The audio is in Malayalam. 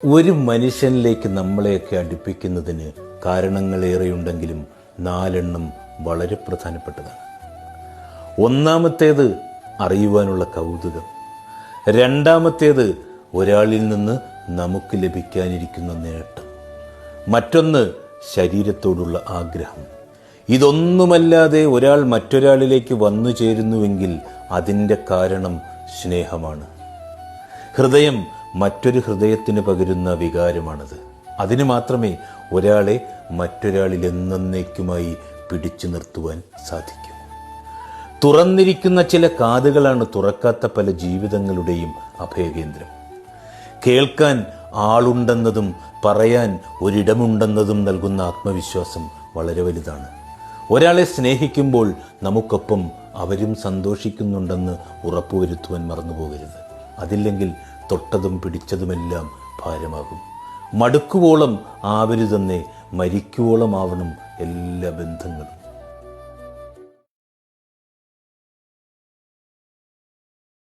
ഒരു മനുഷ്യനിലേക്ക് നമ്മളെയൊക്കെ അടുപ്പിക്കുന്നതിന് കാരണങ്ങളേറെയുണ്ടെങ്കിലും 4 വളരെ പ്രധാനപ്പെട്ടതാണ്. ഒന്നാമത്തേത് അറിയുവാനുള്ള കൗതുകം. രണ്ടാമത്തേത് ഒരാളിൽ നിന്ന് നമുക്ക് ലഭിക്കാനിരിക്കുന്ന നേട്ടം. മറ്റൊന്ന് ശരീരത്തോടുള്ള ആഗ്രഹം. ഇതൊന്നുമല്ലാതെ ഒരാൾ മറ്റൊരാളിലേക്ക് വന്നു ചേരുന്നുവെങ്കിൽ അതിൻ്റെ കാരണം സ്നേഹമാണ്. ഹൃദയം മറ്റൊരു ഹൃദയത്തിന് പകരുന്ന വികാരമാണത്. അതിന് മാത്രമേ ഒരാളെ മറ്റൊരാളിൽ എന്നേക്കുമായി പിടിച്ചു നിർത്തുവാൻ സാധിക്കൂ. തുറന്നിരിക്കുന്ന ചില കാതുകളാണ് തുറക്കാത്ത പല ജീവിതങ്ങളുടെയും അഭയകേന്ദ്രം. കേൾക്കാൻ ആളുണ്ടെന്നതും പറയാൻ ഒരിടമുണ്ടെന്നതും നൽകുന്ന ആത്മവിശ്വാസം വളരെ വലുതാണ്. ഒരാളെ സ്നേഹിക്കുമ്പോൾ നമുക്കൊപ്പം അവരും സന്തോഷിക്കുന്നുണ്ടെന്ന് ഉറപ്പുവരുത്തുവാൻ മറന്നുപോകരുത്. അതില്ലെങ്കിൽ തൊട്ടതും പിടിച്ചതുമെല്ലാം ഭാരമാകും. മടുക്കുവോളം ആവരുതെന്നേ മരിക്കുവോളം ആവണം എല്ലാ ബന്ധങ്ങളും.